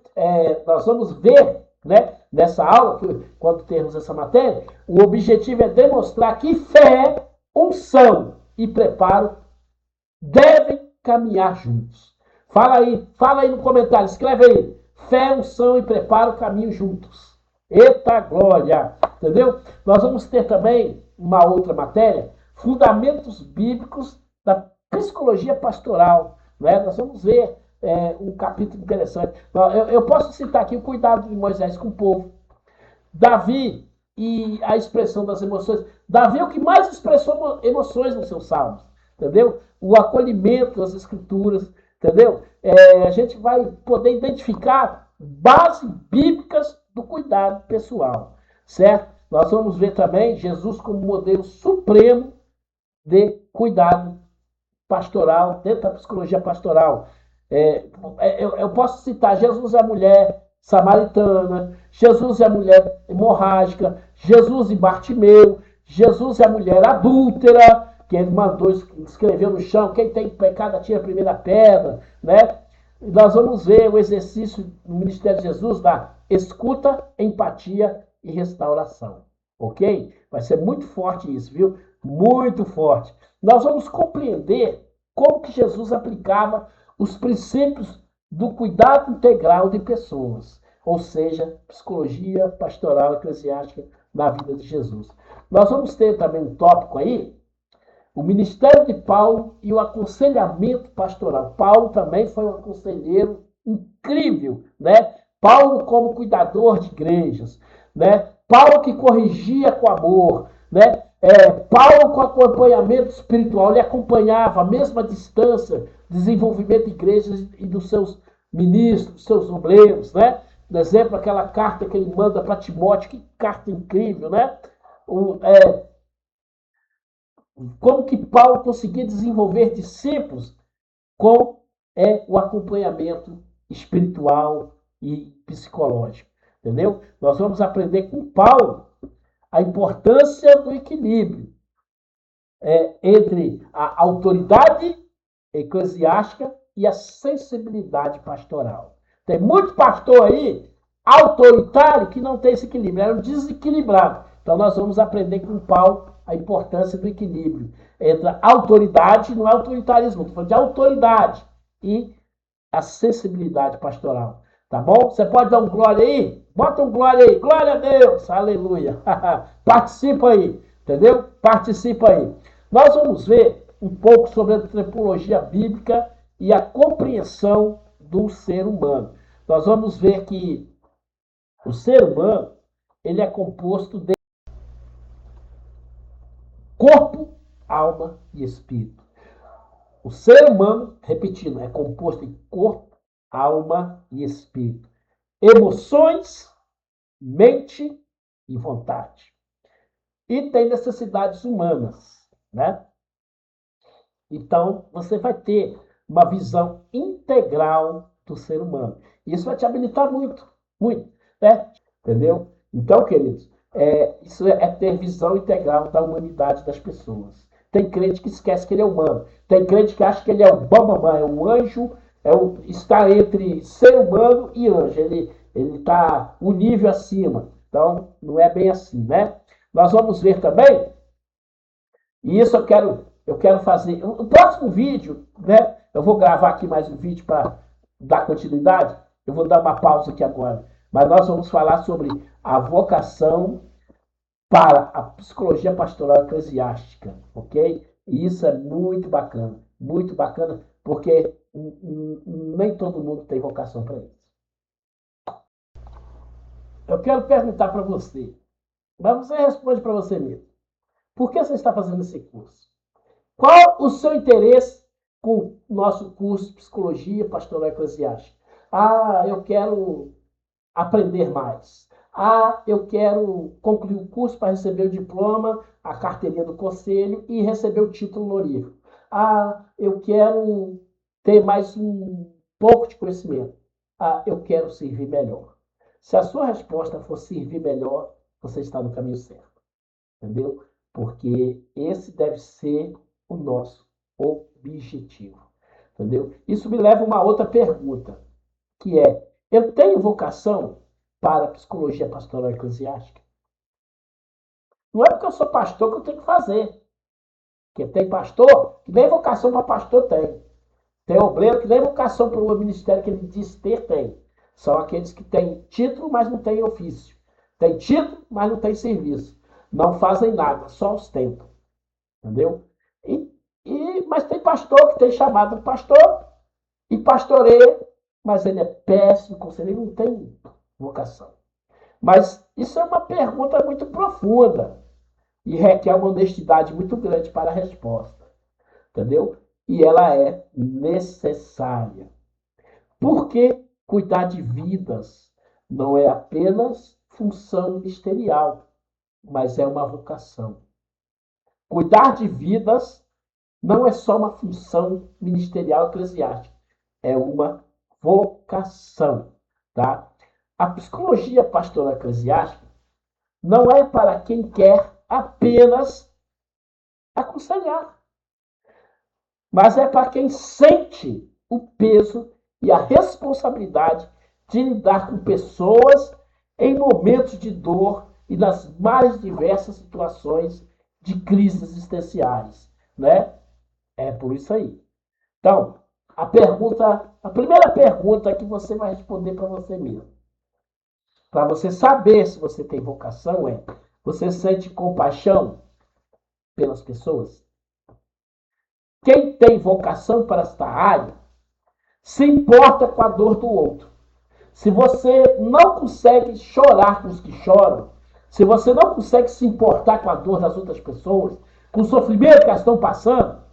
Nós vamos ver, né, nessa aula, quando termos essa matéria, o objetivo é demonstrar que fé, unção e preparo devem caminhar juntos. Fala aí no comentário, escreve aí. Fé, unção e preparo caminham juntos. Eita glória! Entendeu? Nós vamos ter também uma outra matéria, fundamentos bíblicos da psicologia pastoral. Né? Nós vamos ver um capítulo interessante. Eu posso citar aqui o cuidado de Moisés com o povo. Davi e a expressão das emoções. Davi é o que mais expressou emoções nos seus salmos. Entendeu? O acolhimento das escrituras. Entendeu? A gente vai poder identificar bases bíblicas do cuidado pessoal, certo? Nós vamos ver também Jesus como modelo supremo de cuidado pastoral, dentro da psicologia pastoral. Eu posso citar Jesus é a mulher samaritana, Jesus é a mulher hemorrágica, Jesus e Bartimeu, Jesus é a mulher adúltera, que ele mandou escrever no chão, quem tem pecado atira a primeira pedra, né? Nós vamos ver o exercício no ministério de Jesus da escuta, empatia e restauração. Ok? Vai ser muito forte isso, viu? Muito forte. Nós vamos compreender como que Jesus aplicava os princípios do cuidado integral de pessoas, ou seja, psicologia pastoral eclesiástica na vida de Jesus. Nós vamos ter também um tópico aí, o ministério de Paulo e o aconselhamento pastoral. Paulo também foi um conselheiro incrível, né? Paulo como cuidador de igrejas, né? Paulo que corrigia com amor, né? Paulo com acompanhamento espiritual, ele acompanhava a mesma distância, desenvolvimento de igrejas e dos seus ministros, dos seus obreiros, né? Por exemplo, aquela carta que ele manda para Timóteo, que carta incrível, né? Como que Paulo conseguia desenvolver discípulos com o acompanhamento espiritual e psicológico, entendeu? Nós vamos aprender com Paulo a importância do equilíbrio entre a autoridade eclesiástica e a sensibilidade pastoral. Tem muito pastor aí autoritário que não tem esse equilíbrio, é um desequilibrado. Então nós vamos aprender com Paulo a importância do equilíbrio entre a autoridade, não é autoritarismo, estou falando de autoridade, e a sensibilidade pastoral. Tá bom? Você pode dar um glória aí? Bota um glória aí. Glória a Deus. Aleluia. Participa aí. Entendeu? Participa aí. Nós vamos ver um pouco sobre a antropologia bíblica e a compreensão do ser humano. Nós vamos ver que o ser humano ele é composto de corpo, alma e espírito. O ser humano, repetindo, é composto de corpo, alma e espírito. Emoções, mente e vontade. E tem necessidades humanas, né? Então, você vai ter uma visão integral do ser humano. Isso vai te habilitar muito, muito, né? Entendeu? Então, queridos, isso é ter visão integral da humanidade das pessoas. Tem crente que esquece que ele é humano. Tem crente que acha que ele é o bambamã, é um anjo, está entre ser humano e anjo. Ele está um nível acima. Então, não é bem assim, né? Nós vamos ver também, e isso eu quero fazer. O próximo vídeo, né? Eu vou gravar aqui mais um vídeo para dar continuidade. Eu vou dar uma pausa aqui agora. Mas nós vamos falar sobre a vocação para a psicologia pastoral eclesiástica, ok? E isso é muito bacana, porque nem todo mundo tem vocação para isso. Eu quero perguntar para você, mas você responde para você mesmo. Por que você está fazendo esse curso? Qual o seu interesse com o nosso curso de Psicologia Pastoral Eclesiástica? Ah, eu quero aprender mais. Ah, eu quero concluir o curso para receber o diploma, a carteirinha do conselho e receber o título honorífico. Ah, eu quero ter mais um pouco de conhecimento. Ah, eu quero servir melhor. Se a sua resposta for servir melhor, você está no caminho certo. Entendeu? Porque esse deve ser o nosso objetivo. Entendeu? Isso me leva a uma outra pergunta, que é: eu tenho vocação para a psicologia pastoral eclesiástica? Não é porque eu sou pastor que eu tenho que fazer. Porque tem pastor que nem vocação para pastor tem. Tem obreiro que nem vocação para o ministério que ele diz ter tem. São aqueles que têm título, mas não têm ofício. Tem título, mas não tem serviço. Não fazem nada, só ostentam. Entendeu? Mas tem pastor que tem chamado de pastor e pastoreia, mas ele é péssimo conselheiro, ele não tem vocação. Mas isso é uma pergunta muito profunda e requer uma honestidade muito grande para a resposta, entendeu? E ela é necessária. Porque cuidar de vidas não é apenas função ministerial, mas é uma vocação. Cuidar de vidas não é só uma função ministerial eclesiástica, é uma vocação, tá? A psicologia pastoral eclesiástica não é para quem quer apenas aconselhar, mas é para quem sente o peso e a responsabilidade de lidar com pessoas em momentos de dor e nas mais diversas situações de crises existenciais, né? É por isso aí. Então, a primeira pergunta que você vai responder para você mesmo, para você saber se você tem vocação é: você sente compaixão pelas pessoas? Quem tem vocação para esta área se importa com a dor do outro. Se você não consegue chorar com os que choram, se você não consegue se importar com a dor das outras pessoas, com o sofrimento que elas estão passando,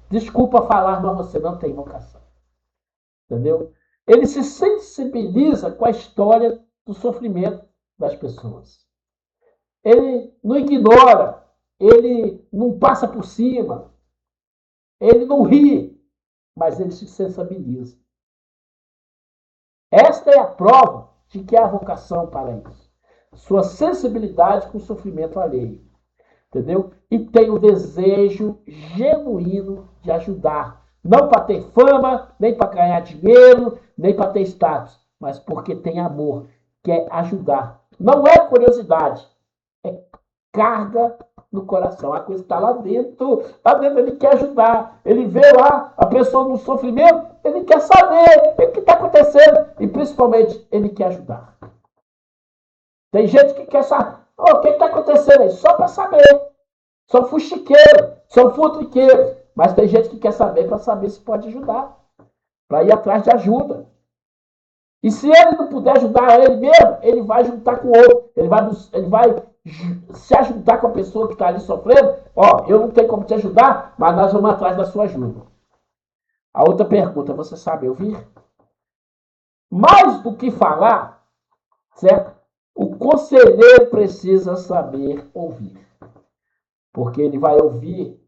desculpa falar, mas você não tem vocação. Entendeu? Ele se sensibiliza com a história do sofrimento das pessoas. Ele não ignora, ele não passa por cima, ele não ri, mas ele se sensibiliza. Esta é a prova de que há vocação para isso. Sua sensibilidade com o sofrimento alheio. Entendeu? E tem o desejo genuíno de ajudar. Não para ter fama, nem para ganhar dinheiro, nem para ter status, mas porque tem amor, quer ajudar. Não é curiosidade, é carga no coração. A coisa está lá dentro ele quer ajudar. Ele vê lá a pessoa no sofrimento, ele quer saber o que está acontecendo e principalmente ele quer ajudar. Tem gente que quer saber o que está acontecendo aí, só para saber. São fuxiqueiros, são futriqueiros. Mas tem gente que quer saber para saber se pode ajudar. Para ir atrás de ajuda. E se ele não puder ajudar ele mesmo, ele vai juntar com outro. Ele vai se ajudar com a pessoa que está ali sofrendo. Ó, eu não tenho como te ajudar, mas nós vamos atrás da sua ajuda. A outra pergunta, você sabe ouvir? Mais do que falar, certo? O conselheiro precisa saber ouvir. Porque ele vai ouvir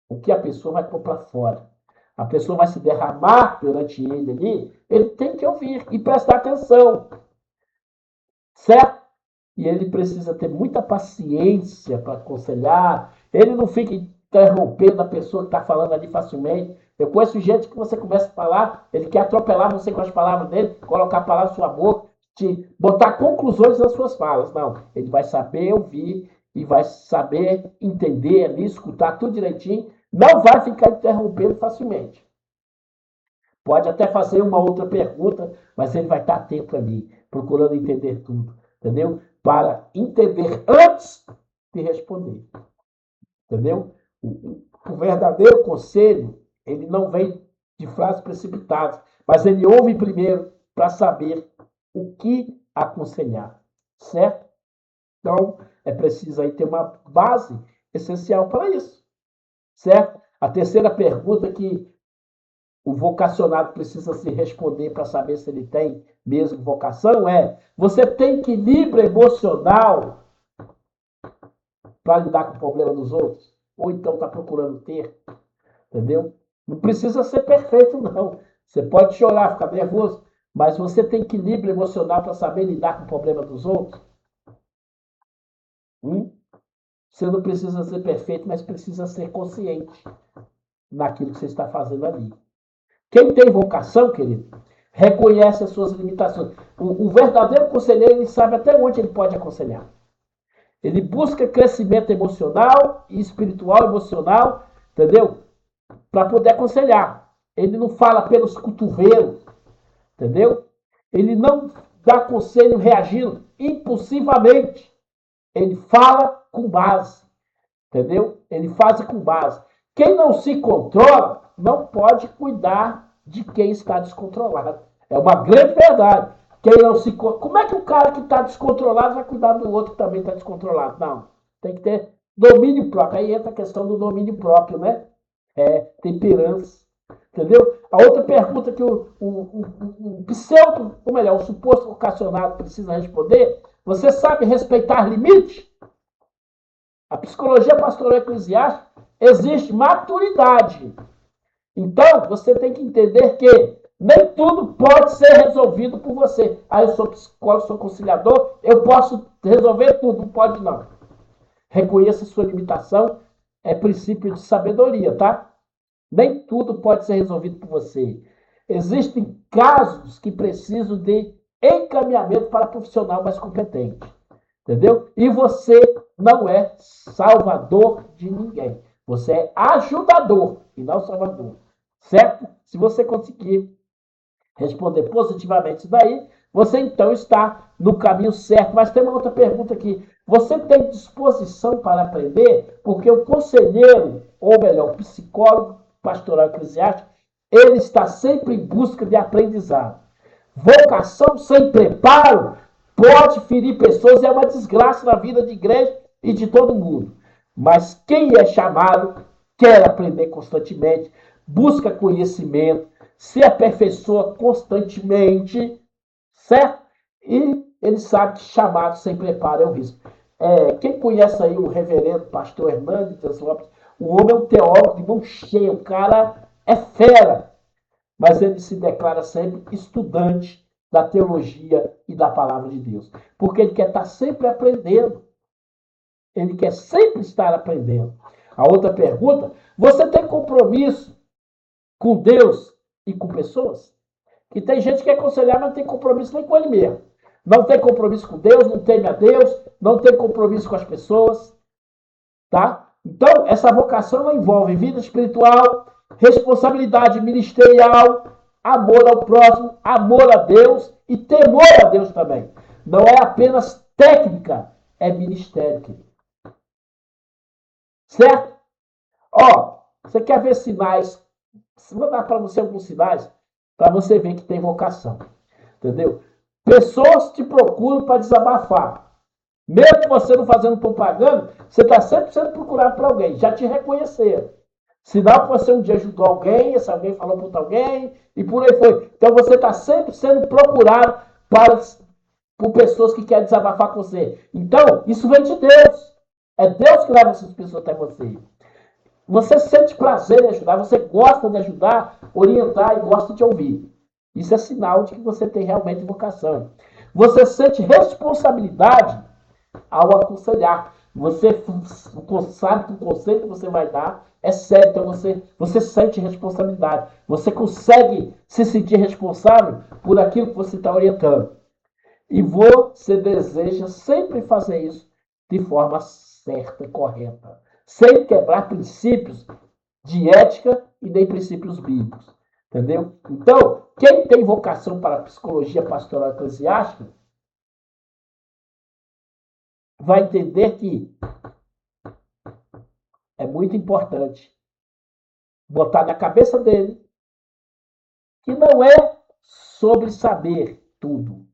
o que a pessoa vai pôr para fora. A pessoa vai se derramar perante ele ali, ele tem que ouvir e prestar atenção. Certo? E ele precisa ter muita paciência para aconselhar. Ele não fica interrompendo a pessoa que está falando ali facilmente. Eu conheço gente que você começa a falar, ele quer atropelar você com as palavras dele, colocar a palavra na sua boca, te botar conclusões nas suas falas. Não, ele vai saber ouvir e vai saber entender ali, escutar tudo direitinho. Não vai ficar interrompendo facilmente. Pode até fazer uma outra pergunta, mas ele vai estar atento ali, procurando entender tudo, entendeu? Para entender antes te responder. Entendeu? O verdadeiro conselho, ele não vem de frases precipitadas, mas ele ouve primeiro para saber o que aconselhar, certo? Então, é preciso aí ter uma base essencial para isso, certo? A terceira pergunta que o vocacionado precisa se responder para saber se ele tem mesmo vocação é: você tem equilíbrio emocional para lidar com o problema dos outros? Ou então está procurando ter? Entendeu? Não precisa ser perfeito, não. Você pode chorar, ficar nervoso, mas você tem equilíbrio emocional para saber lidar com o problema dos outros? Você não precisa ser perfeito, mas precisa ser consciente naquilo que você está fazendo ali. Quem tem vocação, querido, reconhece as suas limitações. O verdadeiro conselheiro, ele sabe até onde ele pode aconselhar. Ele busca crescimento emocional e espiritual, emocional, entendeu? Para poder aconselhar. Ele não fala pelos cotovelos, entendeu? Ele não dá conselho reagindo impulsivamente. Ele fala com base, entendeu? Ele faz com base. Quem não se controla não pode cuidar de quem está descontrolado. É uma grande verdade. Quem não se Como é que o cara que está descontrolado vai cuidar do outro que também está descontrolado? Não. Tem que ter domínio próprio. Aí entra a questão do domínio próprio, né? Temperança. Entendeu? A outra pergunta que o pseudo, ou melhor, o suposto vocacionado precisa responder: você sabe respeitar limites? A psicologia pastoral eclesiástica existe maturidade. Então, você tem que entender que nem tudo pode ser resolvido por você. Ah, eu sou psicólogo, sou conciliador, eu posso resolver tudo. Não pode, não. Reconheça sua limitação, é princípio de sabedoria, tá? Nem tudo pode ser resolvido por você. Existem casos que precisam de encaminhamento para profissional mais competente. Entendeu? E você não é salvador de ninguém. Você é ajudador e não salvador. Certo? Se você conseguir responder positivamente isso daí, você então está no caminho certo. Mas tem uma outra pergunta aqui. Você tem disposição para aprender? Porque o conselheiro, ou melhor, o psicólogo pastoral eclesiástico, ele está sempre em busca de aprendizado. Vocação sem preparo pode ferir pessoas, é uma desgraça na vida de igreja e de todo mundo. Mas quem é chamado quer aprender constantemente, busca conhecimento, se aperfeiçoa constantemente, certo? E ele sabe que chamado sem preparo é o risco. Quem conhece aí o reverendo pastor Hernandes Lopes, o homem é um teólogo de mão cheia, o cara é fera, mas ele se declara sempre estudante da teologia e da palavra de Deus. Porque ele quer estar sempre aprendendo. Ele quer sempre estar aprendendo. A outra pergunta: você tem compromisso com Deus e com pessoas? Que tem gente que quer aconselhar, mas não tem compromisso nem com ele mesmo. Não tem compromisso com Deus, não teme a Deus, não tem compromisso com as pessoas. Tá? Então, essa vocação envolve vida espiritual, responsabilidade ministerial, amor ao próximo, amor a Deus e temor a Deus também. Não é apenas técnica, é ministério, querido. Certo? Ó, você quer ver sinais? Vou dar para você alguns sinais para você ver que tem vocação. Entendeu? Pessoas te procuram para desabafar. Mesmo você não fazendo propaganda, você está sempre sendo procurado por alguém. Já te reconheceram. Sinal que você um dia ajudou alguém, esse alguém falou para alguém, e por aí foi. Então você está sempre sendo procurado por pessoas que querem desabafar com você. Então, isso vem de Deus. É Deus que leva essas pessoas até você. Você sente prazer em ajudar, você gosta de ajudar, orientar e gosta de ouvir. Isso é sinal de que você tem realmente vocação. Você sente responsabilidade ao aconselhar. Você sabe que o conselho que você vai dar é sério, então você sente responsabilidade. Você consegue se sentir responsável por aquilo que você está orientando. E você deseja sempre fazer isso de forma certa e correta, sem quebrar princípios de ética e nem princípios bíblicos. Entendeu? Então, quem tem vocação para a psicologia pastoral eclesiástica vai entender que É muito importante botar na cabeça dele que não é sobre saber tudo.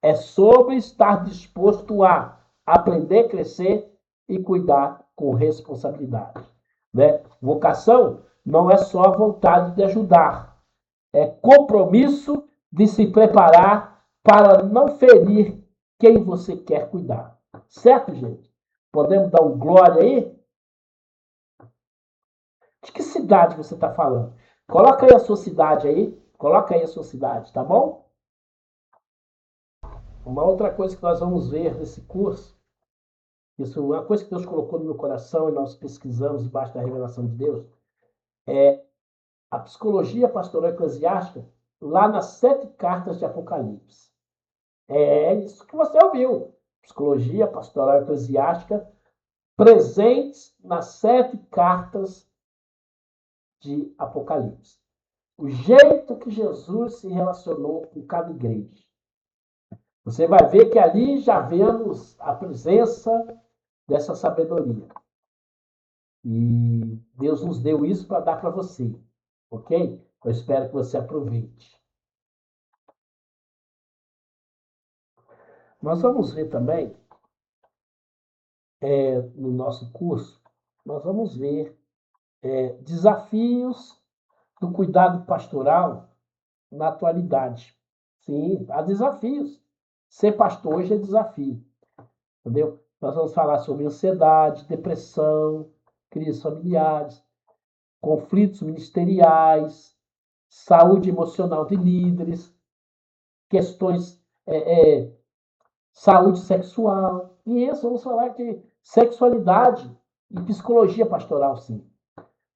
É sobre estar disposto a aprender, crescer e cuidar com responsabilidade. Né? Vocação não é só a vontade de ajudar, é compromisso de se preparar para não ferir quem você quer cuidar. Certo, gente? Podemos dar um glória aí? De que cidade você está falando? Coloca aí a sua cidade aí. Coloca aí a sua cidade, tá bom? Uma outra coisa que nós vamos ver nesse curso, isso é uma coisa que Deus colocou no meu coração e nós pesquisamos debaixo da revelação de Deus, é a psicologia pastoral eclesiástica lá nas 7 cartas de Apocalipse. É isso que você ouviu. Psicologia pastoral eclesiástica presentes nas 7 cartas de Apocalipse. O jeito que Jesus se relacionou com cada igreja. Você vai ver que ali já vemos a presença dessa sabedoria. E Deus nos deu isso para dar para você, ok? Eu espero que você aproveite. Nós vamos ver também, no nosso curso, nós vamos ver desafios do cuidado pastoral na atualidade. Sim, há desafios. Ser pastor hoje é desafio, entendeu? Nós vamos falar sobre ansiedade, depressão, crises familiares, conflitos ministeriais, saúde emocional de líderes, questões, saúde sexual. E isso, vamos falar de sexualidade e psicologia pastoral, sim.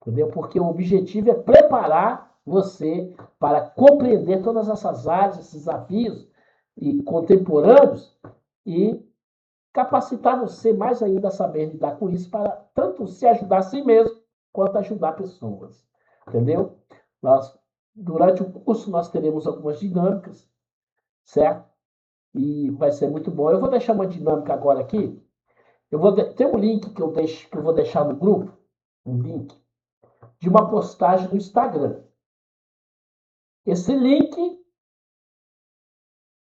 Entendeu? Porque o objetivo é preparar você para compreender todas essas áreas, esses desafios e contemporâneos e capacitar você mais ainda a saber lidar com isso para tanto se ajudar a si mesmo quanto ajudar pessoas. Entendeu? Durante o curso, nós teremos algumas dinâmicas, certo? E vai ser muito bom. Eu vou deixar uma dinâmica agora aqui. Tem um link que eu vou deixar no grupo, um link de uma postagem no Instagram. Esse link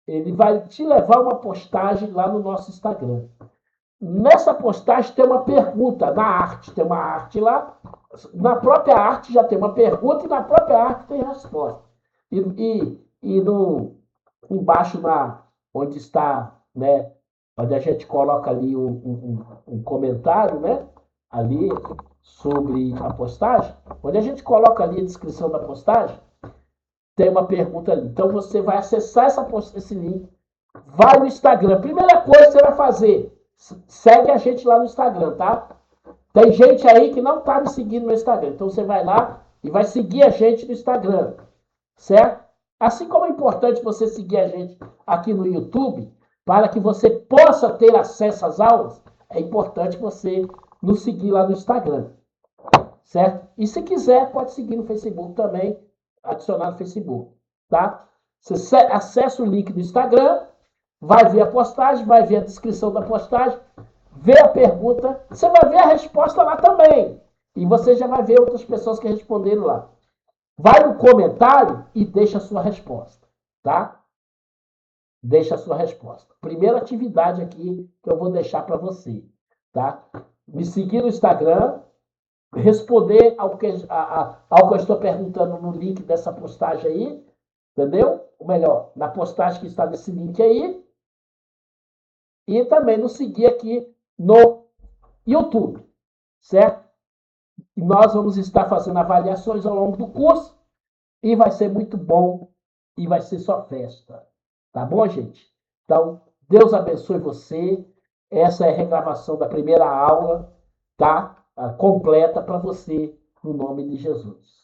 ele vai te levar a uma postagem lá no nosso Instagram. Nessa postagem tem uma pergunta na arte, tem uma arte lá. Na própria arte já tem uma pergunta e na própria arte tem a resposta. Embaixo onde está, né, onde a gente coloca ali um comentário, né, ali sobre a postagem, onde a gente coloca ali a descrição da postagem, tem uma pergunta ali. Então você vai acessar esse link, vai no Instagram. Primeira coisa que você vai fazer, segue a gente lá no Instagram, tá? Tem gente aí que não está me seguindo no Instagram. Então você vai lá e vai seguir a gente no Instagram, certo? Assim como é importante você seguir a gente aqui no YouTube, para que você possa ter acesso às aulas, é importante você nos seguir lá no Instagram, certo? E se quiser, pode seguir no Facebook também, adicionar no Facebook, tá? Você acessa o link do Instagram, vai ver a postagem, vai ver a descrição da postagem, vê a pergunta, você vai ver a resposta lá também. E você já vai ver outras pessoas que responderam lá. Vai no comentário e deixa a sua resposta, tá? Deixa a sua resposta. Primeira atividade aqui que eu vou deixar para você, tá? Me seguir no Instagram, responder ao que eu estou perguntando no link dessa postagem aí, entendeu? Ou melhor, na postagem que está nesse link aí, e também nos seguir aqui no YouTube, certo? E nós vamos estar fazendo avaliações ao longo do curso e vai ser muito bom e vai ser só festa. Tá bom, gente? Então, Deus abençoe você. Essa é a regravação da primeira aula, tá? Completa para você, no nome de Jesus.